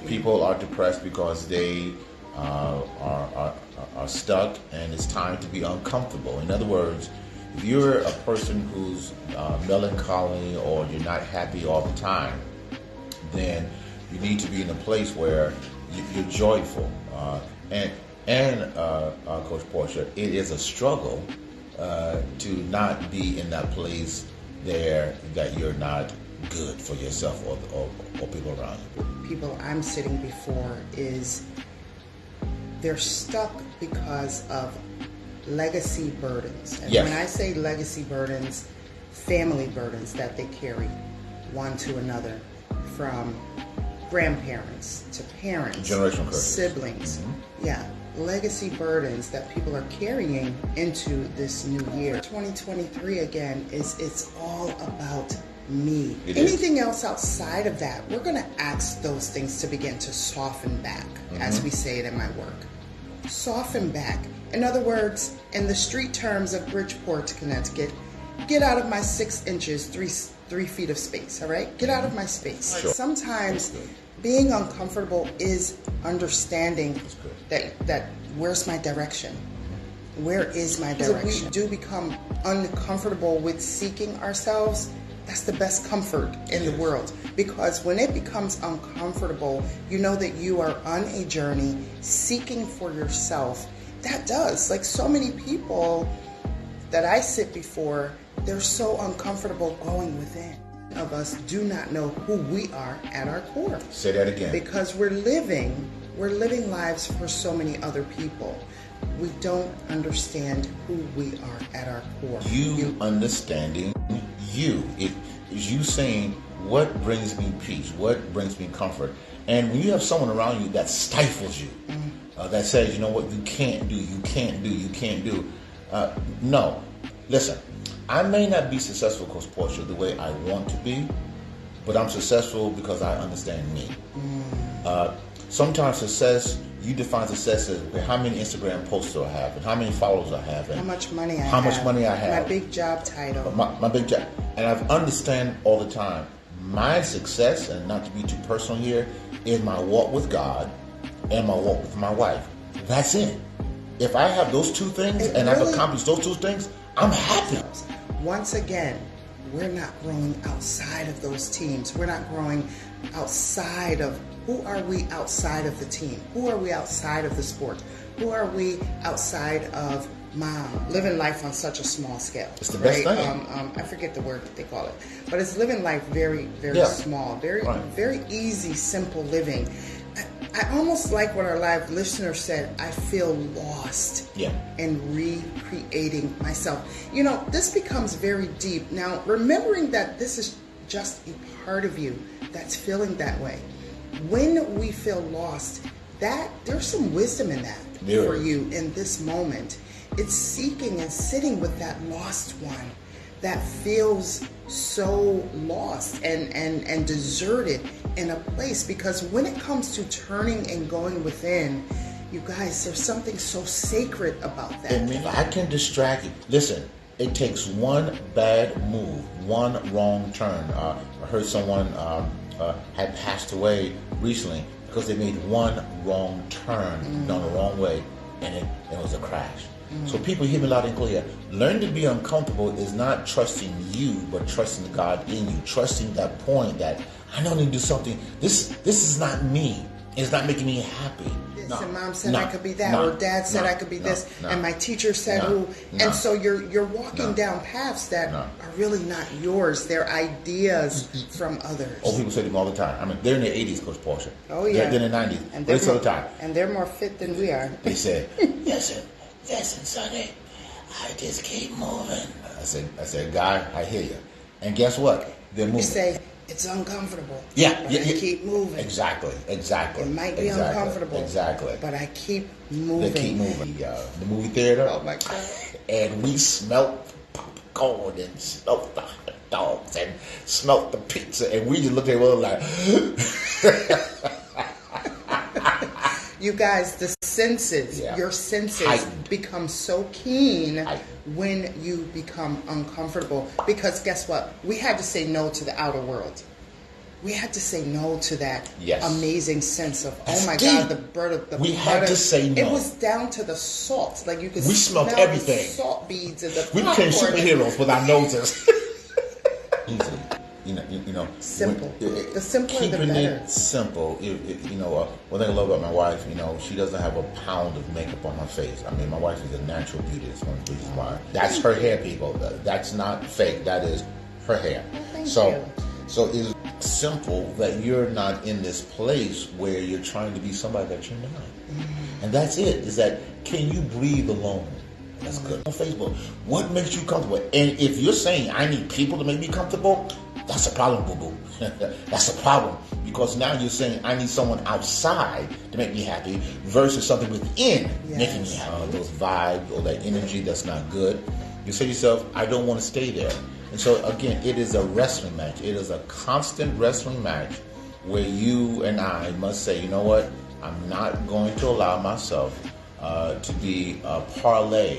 People are depressed because they are stuck, and it's time to be uncomfortable. In other words, if you're a person who's melancholy or you're not happy all the time, then you need to be in a place where you're joyful. And Coach Portia, it is a struggle to not be in that place there that you're not good for yourself or people around you. People I'm sitting before they're stuck because of legacy burdens. And yes. When I say legacy burdens, family burdens that they carry one to another, from grandparents to parents, generational curses, siblings. Mm-hmm. Yeah, legacy burdens that people are carrying into this new year. 2023 again it's all about me. Anything else outside of that, we're going to ask those things to begin to soften back, as we say it in my work. Soften back. In other words, in the street terms of Bridgeport, Connecticut, get out of my 6 inches, 3 feet of space, all right? Get out of my space. Sure. Sometimes being uncomfortable is understanding that where's my direction? Where is my direction? If we do become uncomfortable with seeking ourselves, that's the best comfort in the world. Because when it becomes uncomfortable, you know that you are on a journey seeking for yourself. That does. Like so many people that I sit before, they're so uncomfortable going within. Of us do not know who we are at our core. Say that again. Because we're living lives for so many other people. We don't understand who we are at our core. You understanding you. It is you saying, what brings me peace? What brings me comfort? And when you have someone around you that stifles you, that says, you know what, you can't do. No. Listen, I may not be successful, Coach Portia, the way I want to be, but I'm successful because I understand me. Sometimes success, you define success as how many Instagram posts do I have, and how many followers I have, and how much money I have, my big job title, my big job, and I understand all the time. My success, and not to be too personal here, is my walk with God and my walk with my wife. That's it. If I have those two things I've accomplished those two things, I'm happy. Once again, we're not growing outside of those teams. We're not growing outside of, who are we outside of the team? Who are we outside of the sport? Who are we outside of mom? Living life on such a small scale. It's the best thing. I forget the word that they call it. But it's living life very, very small. Very easy, simple living. I almost like what our live listener said. I feel lost in recreating myself. You know, this becomes very deep. Now, remembering that this is just a part of you that's feeling that way. When we feel lost, there's some wisdom in that for you in this moment. It's seeking and sitting with that lost one that feels so lost and deserted in a place, because when it comes to turning and going within, you guys, there's something so sacred about that. And if I can distract you, listen, it takes one bad move, one wrong turn. I heard someone had passed away recently because they made one wrong turn down the wrong way, and it was a crash. So people hear me loud and clear. Learn to be uncomfortable is not trusting you, but trusting God in you. Trusting that point that I don't need to do something. This is not me. It's not making me happy. And mom said I could be that, or dad said I could be this, and my teacher said who. And so you're walking down paths that are really not yours. They're ideas from others. Oh, people say them all the time. I mean, they're in their 80s, Coach Portia. Oh, yeah. They're in their 90s. And they say all the time. And they're more fit than we are. They said, listen, Sonny, I just keep moving. I said, guy, I hear you. And guess what? They're moving. You say, it's uncomfortable. Yeah. Keep moving. Exactly. It might be uncomfortable. Exactly. But I keep moving. They keep moving. The movie theater. Oh, my God. And we smelt popcorn and smelt the hot dogs and smelt the pizza. And we just looked at each other like... You guys, the senses, your senses become so keen when you become uncomfortable. Because guess what? We had to say no to the outer world. we had to say no to that Yes. amazing sense of, That's oh my deep. God, the bird of the We butter. had to say no. It was down to the salt. Like you could We smell smelled the everything. salt beads and the We became popcorn. superheroes with our noses. Easily. You know, Simple. The simpler, the keeping better. it simple. One thing I love about my wife, she doesn't have a pound of makeup on her face. I mean, my wife is a natural beauty. That's one of the reasons why. That's her hair, people. That's not fake. That is her hair. Thank So you. it's simple that you're not in this place where you're trying to be somebody that you're not. And that's it. Is that can you breathe alone? That's good. On Facebook, what makes you comfortable? And if you're saying I need people to make me comfortable, that's a problem, boo-boo. That's a problem. Because now you're saying I need someone outside to make me happy versus something within making me happy. Those vibes or that energy that's not good. You say to yourself, I don't want to stay there. And so again, it is a wrestling match. It is a constant wrestling match where you and I must say, you know what? I'm not going to allow myself to be a parlay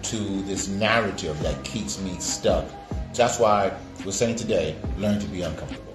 to this narrative that keeps me stuck. That's why we're saying today, learn to be uncomfortable.